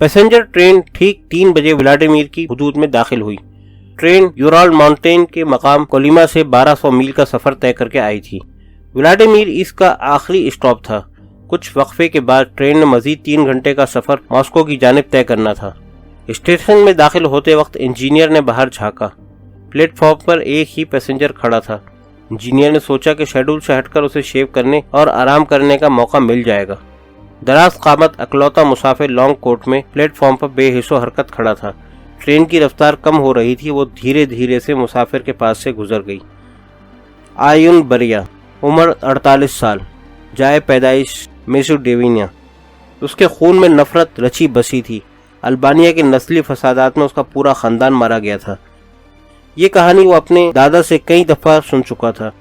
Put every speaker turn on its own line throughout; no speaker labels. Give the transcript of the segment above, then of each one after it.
Passenger train ठीक 3 बजे Vladimir की हुदूद में दाखिल हुई। ट्रेन यूराल माउंटेन के मकाम कोलिमा से 1200 मील का सफर तय करके आई थी। व्लादिमीर इसका आखिरी स्टॉप था। कुछ वक्फे के बाद ट्रेन ने मजीद 3 घंटे का सफर मॉस्को की जानिब तय करना था। स्टेशन में दाखिल होते वक्त इंजीनियर ने बाहर झांका। प्लेटफॉर्म पर एक ही पैसेंजर खड़ा था। इंजीनियर ने सोचा कि शेड्यूल से हटकर उसे शेव करने और आराम करने का मौका मिल जाएगा। दराज कामत अकलौता मुसाफिर लॉन्ग कोट में प्लेटफॉर्म पर बेहिस्सो हरकत खड़ा था। ट्रेन की रफ्तार कम हो रही थी। वो धीरे धीरे से मुसाफिर के पास से गुजर गई। आयुन बरिया, उम्र 48 साल, जाए पैदाइश मेसोपोटामिया। उसके खून में नफरत रची बसी थी। अल्बानिया के नस्ली फसादात में उसका पूरा खानदान मारा गया था। ये कहानी वो अपने दादा से कई दफ़ा सुन चुका था।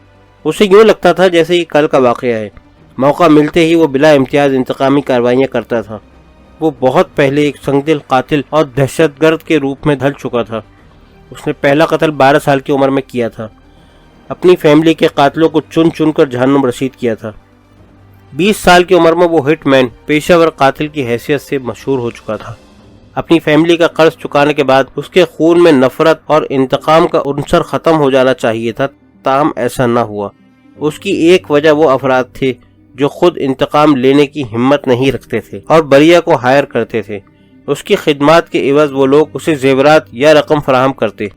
उसे यूँ लगता था जैसे ये कल का वाक़या है। मौका मिलते ही वो बिला इम्तियाज़ इंतकामी कार्रवाइयाँ करता था। वो बहुत पहले एक संगदिल कातिल और दहशतगर्द के रूप में ढल चुका था। उसने पहला कत्ल 12 साल की उम्र में किया था। अपनी फैमिली के कातिलों को चुन चुन कर जहन्नुम रसीद किया था। 20 साल की उम्र में वो हिटमैन पेशावर कातिल की हैसियत से मशहूर हो चुका था। अपनी फैमिली का कर्ज चुकाने के बाद उसके खून में नफरत और इंतकाम का उनसर ख़त्म हो जाना चाहिए था, ताहम ऐसा न हुआ। उसकी एक वजह वो अफराद थे जो खुद इंतकाम लेने की हिम्मत नहीं रखते थे और बरिया को हायर करते थे। उसकी खिदमात के एवज वो लोग उसे जेवरात या रकम फराहम करते।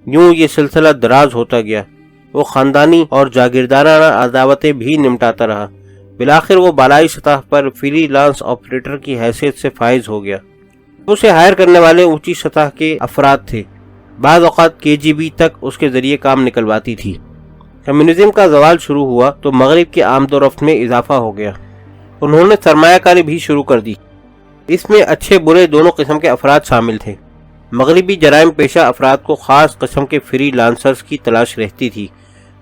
यूं ये सिलसिला दराज होता गया। वो खानदानी और जागीरदाराना अदावतें भी निमटाता रहा। बिलाखिर वो बालाई सतह पर फ्रीलांस ऑपरेटर की हैसियत से फाइज हो गया। उसे हायर करने वाले ऊंची सतह के अफराद थे। बाज़ औक़ात KGB तक उसके जरिए काम निकलवाती थी। कम्युनिज्म का जवाल शुरू हुआ तो मगरिब के आमदोरफ्त में इजाफा हो गया। उन्होंने सरमायाकारी भी शुरू कर दी। इसमें अच्छे बुरे दोनों किस्म के अफराद शामिल थे। मगरिबी जराइम पेशा अफराद को ख़ास किस्म के फ्री लांसर्स की तलाश रहती थी।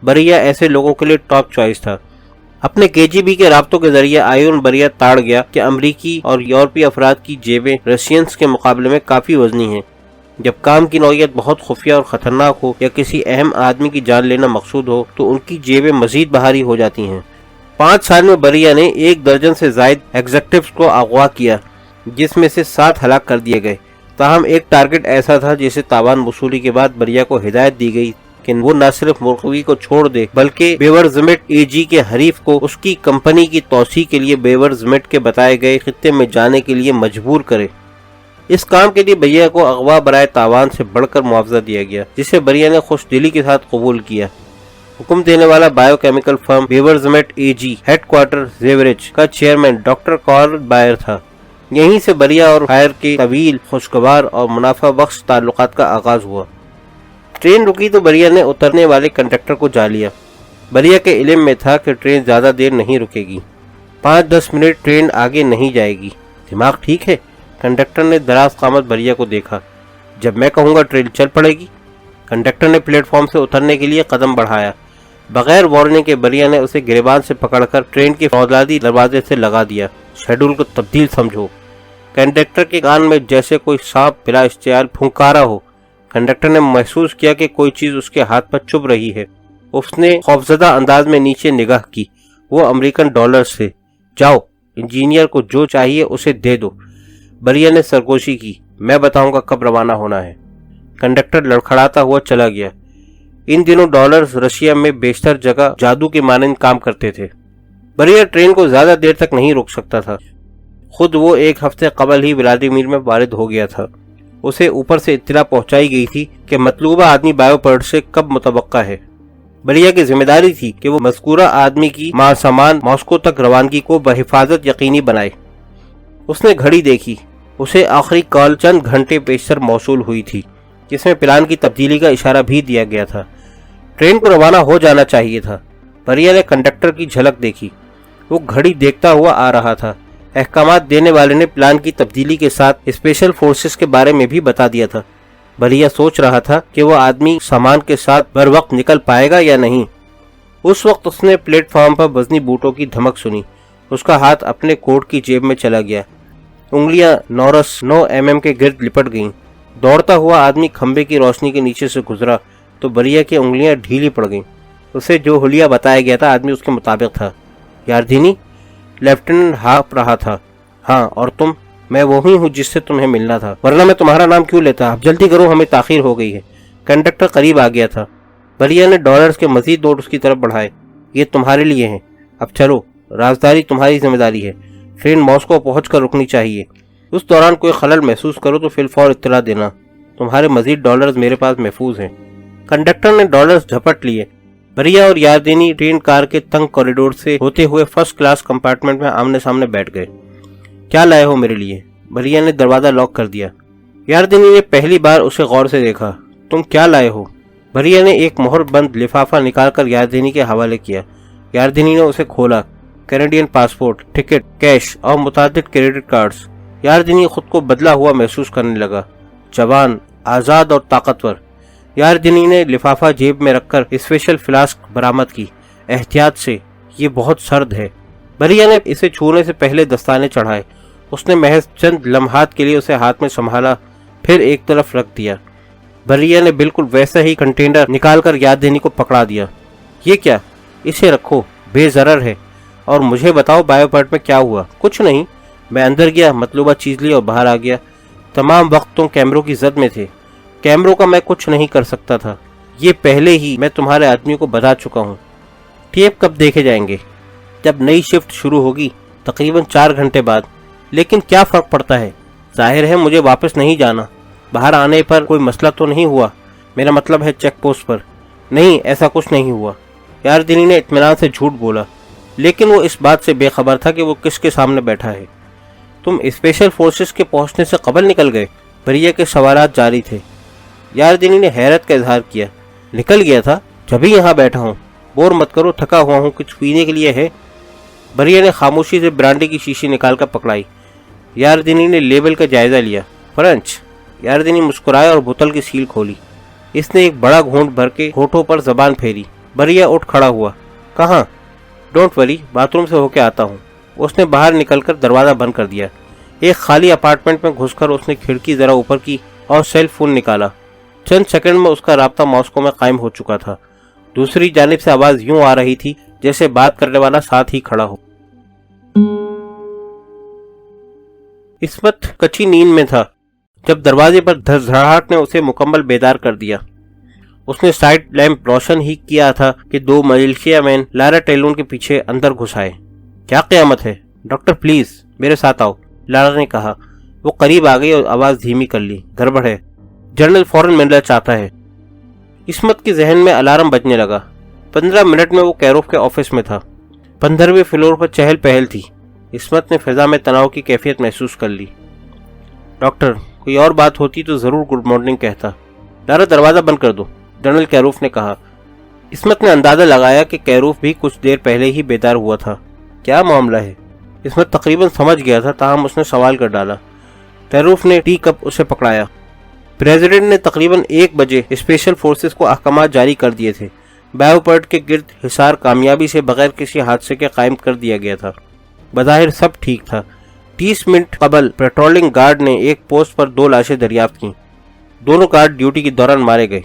बरिया ऐसे लोगों के लिए टॉप चॉइस था। अपने KGB के राब्तों के जरिए आयुन बरिया ताड़ गया कि अमरीकी और यूरोपीय अफराद की जेबें रशियंस के मुकाबले में काफ़ी वजनी हैं। जब काम की नौयत बहुत खुफिया और ख़तरनाक हो या किसी अहम आदमी की जान लेना मकसूद हो तो उनकी जेबें मजीद भारी हो जाती हैं। 5 साल में बरिया ने 1 दर्जन से ज़ायद एग्जेक्टिव्स को अगवा किया, जिसमें से 7 हलाक कर दिए गए। ताहम एक टारगेट ऐसा था जिसे तावान वसूली के बाद बरिया को हिदायत दी गई कि वो न सिर्फ मुल्कवी को छोड़ दे बल्कि बेवरजमेट AG के हरीफ को उसकी कंपनी की तौसी के लिए बेवरजमेट के बताए गए खित्ते में जाने के लिए मजबूर करे। इस काम के लिए बरिया को अगवा बराए तावान से बढ़कर मुआवजा दिया गया, जिसे बरिया ने खुश दिली के साथ कबूल किया। हुक्म देने वाला बायोकेमिकल फर्म बेवरजमेट AG हेडक्वार्टर जेवरेज का चेयरमैन डॉक्टर कार्ल बायर था। यहीं से बरिया और हायर के तवील, खुशगवार और मुनाफा बख्श ताल्लुकात का आगाज हुआ। ट्रेन रुकी तो बरिया ने उतरने वाले कंडक्टर को जा लिया। बरिया के इल्म में था कि ट्रेन ज़्यादा देर नहीं रुकेगी। 5-10 मिनट ट्रेन आगे नहीं जाएगी। दिमाग ठीक है। कंडक्टर ने दराज कामत बरिया को देखा। जब मैं कहूँगा ट्रेन चल पड़ेगी। कंडक्टर ने प्लेटफॉर्म से उतरने के लिए कदम बढ़ाया। बगैर वार्निंग के बरिया ने उसे गिरबान से पकड़कर ट्रेन के फौलादी दरवाजे से लगा दिया। शेड्यूल को तब्दील समझो। कंडक्टर के कान में जैसे कोई सांप बिला इश्तियाल फुंकारा हो। कंडक्टर ने महसूस किया कि कोई चीज़ उसके हाथ पर चुभ रही है। उसने खौफजदा अंदाज में नीचे निगाह की। वो अमेरिकन डॉलर्स थे। जाओ, इंजीनियर को जो चाहिए उसे दे दो। बरिया ने सरगोशी की। मैं बताऊंगा कब रवाना होना है। कंडक्टर लड़खड़ाता हुआ चला गया। इन दिनों डॉलर्स रशिया में बेशतर जगह जादू के मानंद काम करते थे। बरिया ट्रेन को ज्यादा देर तक नहीं रोक सकता था। खुद वो 1 हफ्ते कबल ही व्लादिमीर में वारिद हो गया था। उसे ऊपर से इत्तला पहुंचाई गई थी कि मतलूबा आदमी बायोपर्ट से कब मुतवक्का है। बरिया की जिम्मेदारी थी कि वो मज़कूरा आदमी की माल सामान मॉस्को तक रवानगी को बहिफाजत यकीनी बनाए। उसने घड़ी देखी। उसे आखिरी कॉल चंद घंटे पेशतर मौसूल हुई थी, जिसमें प्लान की तब्दीली का इशारा भी दिया गया था। ट्रेन को रवाना हो जाना चाहिए था। बरिया ने कंडक्टर की झलक देखी। वो घड़ी देखता हुआ आ रहा था। अहकामात देने वाले ने प्लान की तब्दीली के साथ स्पेशल फोर्सेस के बारे में भी बता दिया था। बरिया सोच रहा था कि वो आदमी सामान के साथ बर वक्त निकल पाएगा या नहीं। उस वक्त उसने प्लेटफॉर्म पर वजनी बूटों की धमक सुनी। उसका हाथ अपने कोट की जेब में चला गया। उंगलियां नौरस 9 mm के गिर्द लिपट गईं। दौड़ता हुआ आदमी खंबे की रोशनी के नीचे से गुजरा तो बरिया की उंगलियां ढीली पड़ गईं। उसे जो हुलिया बताया गया था आदमी उसके मुताबिक था। यारदीनी, लेफ्टिनेंट हाँफ रहा था। हाँ, और तुम? मैं वही हूँ जिससे तुम्हें मिलना था, वरना मैं तुम्हारा नाम क्यों लेता। अब जल्दी करो, हमें ताखीर हो गई है। कंडक्टर करीब आ गया था। भरिया ने डॉलर्स के मजीद नोट उसकी तरफ बढ़ाए। ये तुम्हारे लिए हैं, अब चलो, राजदारी तुम्हारी जिम्मेदारी है। ट्रेन मॉस्को पहुंचकर रुकनी चाहिए। उस दौरान कोई खलल महसूस करो तो फिलफौर इत्तला देना। तुम्हारे मजीद डॉलर्स मेरे पास महफूज हैं। कंडक्टर ने डॉलर्स झपट लिए। भरिया और यारदेनी ट्रेन कार के तंग कॉरिडोर से होते हुए फर्स्ट क्लास कंपार्टमेंट में आमने सामने बैठ गए। क्या लाए हो मेरे लिए? भरिया ने दरवाजा लॉक कर दिया। यारदेनी ने पहली बार उसे गौर से देखा। तुम क्या लाए हो? भरिया ने एक मोहर बंद लिफाफा निकालकर यारदेनी के हवाले किया। यारदेनी ने उसे खोला। कैनेडियन पासपोर्ट, टिकट, कैश और मुतादिद क्रेडिट कार्ड्स। यारदेनी खुद को बदला हुआ महसूस करने लगा, जवान, आज़ाद और ताकतवर। यारदेनी ने लिफाफा जेब में रखकर स्पेशल फ्लास्क बरामद की। एहतियात से, ये बहुत सर्द है। भरिया ने इसे छूने से पहले दस्ताने चढ़ाए। उसने महज चंद लम्हात के लिए उसे हाथ में संभाला, फिर एक तरफ रख दिया। भरिया ने बिल्कुल वैसा ही कंटेनर निकालकर यारदेनी को पकड़ा दिया। ये क्या? इसे रखो, बेजरर है। और मुझे बताओ बायोपर्ट में क्या हुआ? कुछ नहीं, मैं अंदर गया, मतलूबा चीज ली और बाहर आ गया। तमाम वक्त तुम कैमरों की जद में थे। कैमरों का मैं कुछ नहीं कर सकता था। ये पहले ही मैं तुम्हारे आदमी को बता चुका हूँ। टेप कब देखे जाएंगे? जब नई शिफ्ट शुरू होगी, तकरीबन 4 घंटे बाद। लेकिन क्या फर्क पड़ता है? जाहिर है मुझे वापस नहीं जाना। बाहर आने पर कोई मसला तो नहीं हुआ? मेरा मतलब है चेक पोस्ट पर। नहीं, ऐसा कुछ नहीं हुआ। यारदेनी ने इत्मीनान से झूठ बोला, लेकिन वो इस बात से बेखबर था कि वो किसके सामने बैठा है। तुम स्पेशल फोर्सेस के पहुंचने से कबल निकल गए? भरिया के सवालात जारी थे। यारदेनी ने हैरत का इजहार किया। निकल गया था, जब ही यहाँ बैठा हूँ। बोर मत करो, थका हुआ हूँ, कुछ पीने के लिए है? भरिया ने खामोशी से ब्रांडी की शीशी निकालकर पकड़ाई। यारदेनी ने लेबल का जायजा लिया। फ्रेंच। यारदेनी मुस्कुराया और बोतल की सील खोली। इसने एक बड़ा घूंट भर के होठों पर जबान फेरी। भरिया उठ खड़ा हुआ। कहाँ? डोंट वरी, बाथरूम से होके आता हूँ। उसने बाहर निकलकर दरवाजा बंद कर दिया। एक खाली अपार्टमेंट में घुसकर उसने खिड़की जरा ऊपर की और सेल फोन निकाला। चंद सेकंड में उसका राब्ता मॉस्को में कायम हो चुका था। दूसरी जानिब से आवाज यूं आ रही थी जैसे बात करने वाला साथ ही खड़ा हो। इस्मत कच्ची नींद में था जब दरवाजे पर धड़धड़ाहट ने उसे मुकम्मल बेदार कर दिया। उसने साइड लैंप रोशन ही किया था कि 2 मलेशिया मैन लारा टेलून के पीछे अंदर घुस आए। क्या क़यामत है? डॉक्टर प्लीज मेरे साथ आओ, लारा ने कहा। वो करीब आ गई और आवाज धीमी कर ली। गड़बड़ है, जनरल फौरन मिलना चाहता है। इस्मत के जहन में अलार्म बजने लगा। 15 मिनट में वो कैरोफ के ऑफिस में था। 15वें फ्लोर पर चहल पहल थी। इस्मत ने फिजा में तनाव की कैफियत महसूस कर ली। डॉक्टर, कोई और बात होती तो जरूर गुड मॉर्निंग कहता। लारा दरवाजा बंद कर दो, जनरल कैरोफ ने कहा। इस्मत ने अंदाजा लगाया कि कैरोफ भी कुछ देर पहले ही बेदार हुआ था। क्या मामला है? इस्मत तकरीबन समझ गया था, ताहम उसने सवाल कर डाला। कैरोफ ने टी कप उसे पकड़ाया। प्रेसिडेंट ने तकरीबन 1 बजे स्पेशल फोर्सेस को अहकामात जारी कर दिए थे। बायोपर्ट के गिर्द हिसार कामयाबी से बगैर किसी हादसे के कायम कर दिया गया था। बज़ाहिर सब ठीक था। 30 मिनट कबल पेट्रोलिंग गार्ड ने एक पोस्ट पर 2 लाशें दरियाफ्त की। दोनों गार्ड ड्यूटी के दौरान मारे गए।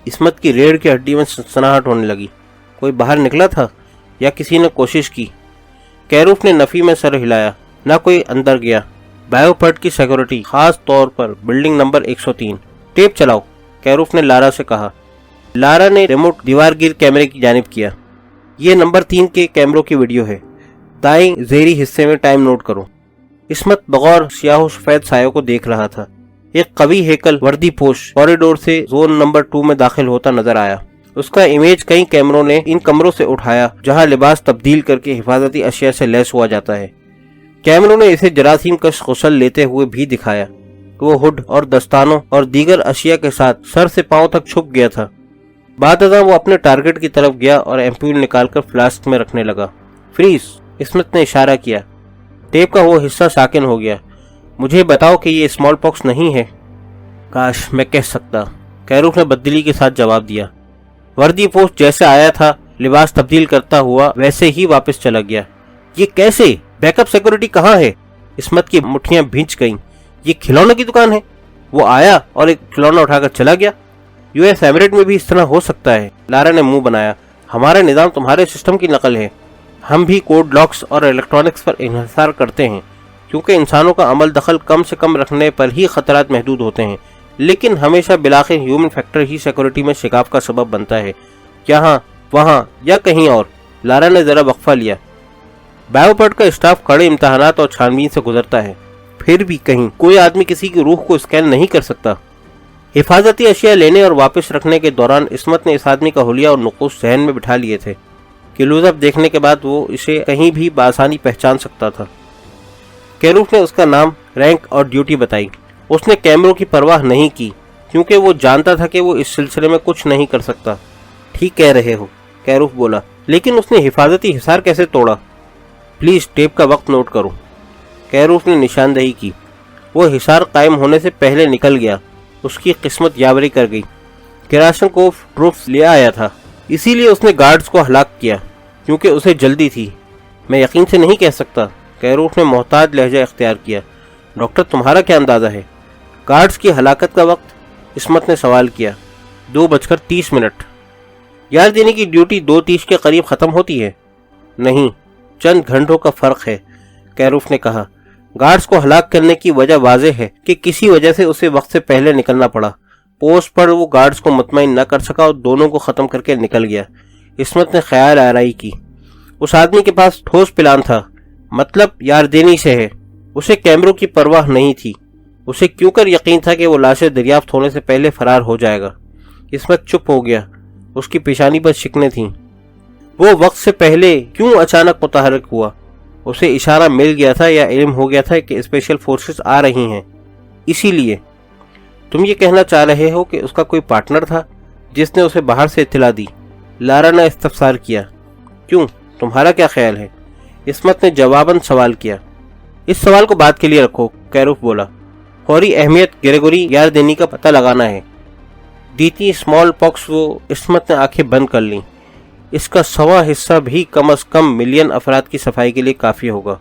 इस्मत की रीढ़ की हड्डी में सनसनाहट होने लगी। कोई बाहर निकला था या किसी ने कोशिश की? कैरूफ ने नफी में सर हिलाया। ना कोई अंदर गया। बायोपर्ट की सिक्योरिटी, खास तौर पर बिल्डिंग नंबर 103। टेप चलाओ, कैरूफ ने लारा से कहा। लारा ने रिमोट दीवारगीर कैमरे की जानिब किया। ये नंबर 3 के कैमरों की वीडियो है। दाएं ज़ेरी हिस्से में टाइम नोट करो। इस्मत बगौर स्याह सफेद सायों को देख रहा था। एक कवि हेकल वर्दी पोश कॉरिडोर से जोन नंबर 2 में दाखिल होता नजर आया। उसका इमेज कई कैमरों ने इन कमरों से उठाया जहां लिबास तब्दील करके हिफाजती अशिया से लैस हुआ जाता है। कैमरों ने इसे जरासीम कश गुस्ल लेते हुए भी दिखाया। वो हुड और दस्तानों और दीगर अशिया के साथ सर से पांव तक छुप गया था। बादअज़ां वो अपने टारगेट की तरफ गया और एम्पूल निकालकर फ्लास्क में रखने लगा। फ्रीज, इस्मत ने इशारा किया। टेप का वो हिस्सा साकिन हो गया। मुझे बताओ कि ये स्मॉल पॉक्स नहीं है। काश मैं कह सकता, कैरूफ ने बददिली के साथ जवाब दिया। वर्दी पोस्ट जैसे आया था लिबास तब्दील करता हुआ वैसे ही वापस चला गया। ये कैसे? बैकअप सिक्योरिटी कहाँ है? इस्मत की मुट्ठियां भींच गईं। ये खिलौने की दुकान है। वो आया और एक खिलौना उठाकर चला गया। यूएस एमिरेट में भी इस तरह हो सकता है। लारा ने मुंह बनाया। हमारा निजाम तुम्हारे सिस्टम की नकल है। हम भी कोड लॉक्स और इलेक्ट्रॉनिक्स पर इन्हिसार करते हैं। کیونکہ انسانوں کا عمل دخل کم سے کم رکھنے پر ہی خطرات محدود ہوتے ہیں، لیکن ہمیشہ بالآخر ہیومن فیکٹر ہی سیکورٹی میں شگاف کا سبب بنتا ہے، یہاں وہاں یا کہیں اور۔ لارا نے ذرا وقفہ لیا۔ بایوپڈ کا اسٹاف کڑے امتحانات اور چھان بین سے گزرتا ہے، پھر بھی کہیں کوئی آدمی کسی کی روح کو اسکین نہیں کر سکتا۔ حفاظتی اشیاء لینے اور واپس رکھنے کے دوران عصمت نے اس آدمی کا حلیہ اور نقوش ذہن میں بٹھا لیے تھے۔ کلوز اپ دیکھنے کے بعد وہ اسے کہیں بھی بآسانی پہچان سکتا تھا۔ کیروف نے اس کا نام، رینک اور ڈیوٹی بتائی۔ اس نے کیمروں کی پرواہ نہیں کی کیونکہ وہ جانتا تھا کہ وہ اس سلسلے میں کچھ نہیں کر سکتا۔ ٹھیک کہہ رہے ہو، کیروف بولا، لیکن اس نے حفاظتی حصار کیسے توڑا؟ پلیز ٹیپ کا وقت نوٹ کرو۔ کیروف نے نشاندہی کی۔ وہ حصار قائم ہونے سے پہلے نکل گیا۔ اس کی قسمت یاوری کر گئی۔ کراشنکوف ٹروپس لے آیا تھا، اسی لیے اس نے گارڈز کو ہلاک کیا کیونکہ اسے جلدی تھی۔ میں یقین سے نہیں کہہ سکتا، کیروف نے محتاط لہجہ اختیار کیا۔ ڈاکٹر، تمہارا کیا اندازہ ہے؟ گارڈز کی ہلاکت کا وقت؟ عصمت نے سوال کیا۔ 2:30۔ یار دینے کی ڈیوٹی 2:30 کے قریب ختم ہوتی ہے؟ نہیں، چند گھنٹوں کا فرق ہے، کیروف نے کہا۔ گارڈز کو ہلاک کرنے کی وجہ واضح ہے کہ کسی وجہ سے اسے وقت سے پہلے نکلنا پڑا۔ پوسٹ پر وہ گارڈز کو مطمئن نہ کر سکا اور دونوں کو ختم کر کے نکل گیا۔ عصمت نے خیال آرائی کی۔ اس آدمی کے پاس ٹھوس پلان تھا، مطلب یاردینی سے ہے۔ اسے کیمروں کی پرواہ نہیں تھی۔ اسے کیوں کر یقین تھا کہ وہ لاشیں دریافت ہونے سے پہلے فرار ہو جائے گا؟ عصمت چپ ہو گیا۔ اس کی پیشانی پر شکنیں تھیں۔ وہ وقت سے پہلے کیوں اچانک متحرک ہوا؟ اسے اشارہ مل گیا تھا یا علم ہو گیا تھا کہ اسپیشل فورسز آ رہی ہیں، اسی لیے؟ تم یہ کہنا چاہ رہے ہو کہ اس کا کوئی پارٹنر تھا جس نے اسے باہر سے اطلاع دی؟ لارا نے استفسار کیا۔ کیوں؟ تمہارا کیا خیال ہے؟ عصمت نے جواباً سوال کیا۔ اس سوال کو بعد کے لیے رکھو، کیروف بولا۔ فوری اہمیت گریگوری یاردینی کا پتہ لگانا ہے۔ دیتی اسمال پاکس وہ عصمت نے آنکھیں بند کر لیں۔ اس کا 1.25 حصہ بھی کم از کم ملین افراد کی صفائی کے لیے کافی ہوگا۔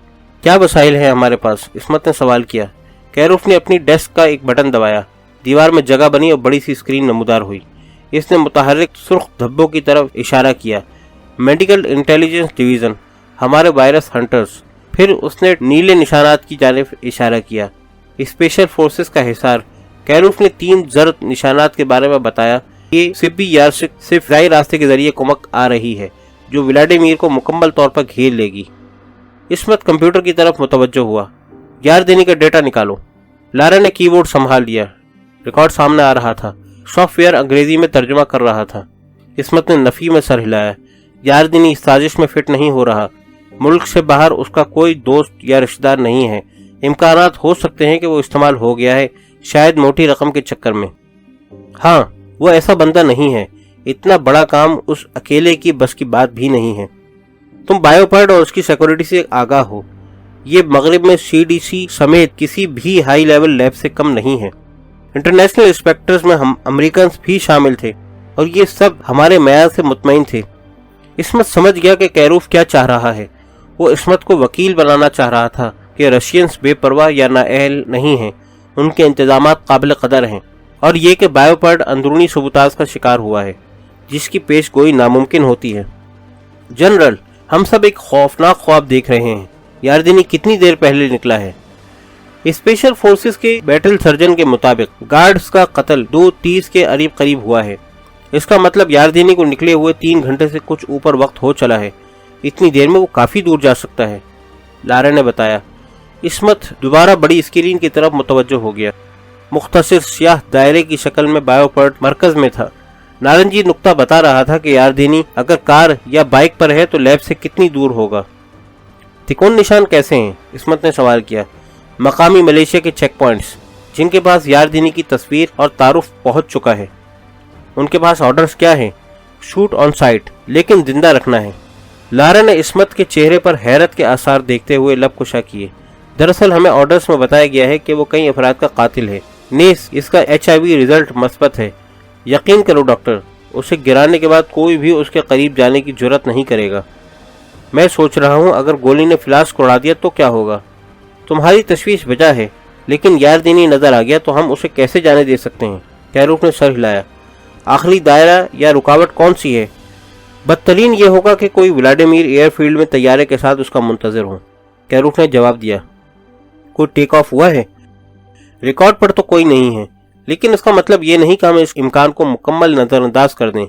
کیا وسائل ہیں ہمارے پاس؟ عصمت نے سوال کیا۔ کیروف نے اپنی ڈیسک کا ایک بٹن دبایا۔ دیوار میں جگہ بنی اور بڑی سی اسکرین نمودار ہوئی۔ اس نے متحرک سرخ دھبوں کی طرف اشارہ کیا۔ میڈیکل انٹیلیجنس ڈویژن، ہمارے وائرس ہنٹرز۔ پھر اس نے نیلے نشانات کی جانب اشارہ کیا۔ اسپیشل فورسز کا حصار۔ کیروف نے 3 زرد نشانات کے بارے میں بتایا۔ یہ سبی یارسک سے فضائی راستے کے ذریعے کمک آ رہی ہے جو ولاڈیمیر کو مکمل طور پر گھیر لے گی۔ عصمت کمپیوٹر کی طرف متوجہ ہوا۔ یاردینی کا ڈیٹا نکالو۔ لارا نے کی بورڈ سنبھال لیا۔ ریکارڈ سامنے آ رہا تھا۔ سافٹ ویئر انگریزی میں ترجمہ کر رہا تھا۔ عصمت نے نفی میں سر ہلایا۔ یاردینی اس سازش میں فٹ نہیں ہو رہا۔ ملک سے باہر اس کا کوئی دوست یا رشتہ دار نہیں ہے۔ امکانات ہو سکتے ہیں کہ وہ استعمال ہو گیا ہے، شاید موٹی رقم کے چکر میں۔ ہاں، وہ ایسا بندہ نہیں ہے۔ اتنا بڑا کام اس اکیلے کی بس کی بات بھی نہیں ہے۔ تم بایوپڈ اور اس کی سیکورٹی سے آگاہ ہو۔ یہ مغرب میں CDC سمیت کسی بھی ہائی لیول لیب سے کم نہیں ہے۔ انٹرنیشنل انسپیکٹرز میں ہم امریکنز بھی شامل تھے اور یہ سب ہمارے معیار سے مطمئن تھے۔ عصمت سمجھ گیا کہ کیروف کیا چاہ رہا ہے۔ وہ عصمت کو وکیل بنانا چاہ رہا تھا کہ رشینز بے پرواہ یا نااہل نہیں ہیں، ان کے انتظامات قابل قدر ہیں، اور یہ کہ بایوپڈ اندرونی سبوتاژ کا شکار ہوا ہے جس کی پیش گوئی ناممکن ہوتی ہے۔ جنرل، ہم سب ایک خوفناک خواب دیکھ رہے ہیں۔ یاردینی کتنی دیر پہلے نکلا ہے؟ اسپیشل فورسز کے بیٹل سرجن کے مطابق گارڈز کا قتل 2:30 کے قریب ہوا ہے۔ اس کا مطلب یاردینی کو نکلے ہوئے 3 گھنٹے سے کچھ اوپر وقت ہو چلا ہے۔ اتنی دیر میں وہ کافی دور جا سکتا ہے، لارا نے بتایا۔ عصمت دوبارہ بڑی اسکرین کی طرف متوجہ ہو گیا۔ مختصر سیاہ دائرے کی شکل میں بایوپڈ مرکز میں تھا۔ نارنجی نقطہ بتا رہا تھا کہ یاردینی اگر کار یا بائک پر ہے تو لیب سے کتنی دور ہوگا۔ تکون نشان کیسے ہیں؟ عصمت نے سوال کیا۔ مقامی ملیشیا کے چیک پوائنٹس جن کے پاس یاردینی کی تصویر اور تعارف پہنچ چکا ہے۔ ان کے پاس آرڈرز کیا ہیں؟ شوٹ آن سائٹ، لیکن زندہ رکھنا ہے۔ لارا نے عصمت کے چہرے پر حیرت کے آثار دیکھتے ہوئے لب کشا کیے۔ دراصل ہمیں آرڈرز میں بتایا گیا ہے کہ وہ کئی افراد کا قاتل ہے، نیز اس کا HIV رزلٹ مثبت ہے۔ یقین کرو ڈاکٹر، اسے گرانے کے بعد کوئی بھی اس کے قریب جانے کی جرات نہیں کرے گا۔ میں سوچ رہا ہوں اگر گولی نے فلاسک اڑا دیا تو کیا ہوگا؟ تمہاری تشویش بجا ہے، لیکن یاردینی نظر آ گیا تو ہم اسے کیسے جانے دے سکتے ہیں؟ کیروف نے سر ہلایا۔ آخری دائرہ یا رکاوٹ کون سی ہے؟ بدترین یہ ہوگا کہ کوئی ولاڈیمیر ایئر فیلڈ میں طیارے کے ساتھ اس کا منتظر ہو، کیروف نے جواب دیا۔ کوئی ٹیک آف ہوا ہے؟ ریکارڈ پر تو کوئی نہیں ہے، لیکن اس کا مطلب یہ نہیں کہ ہم اس امکان کو مکمل نظر انداز کر دیں۔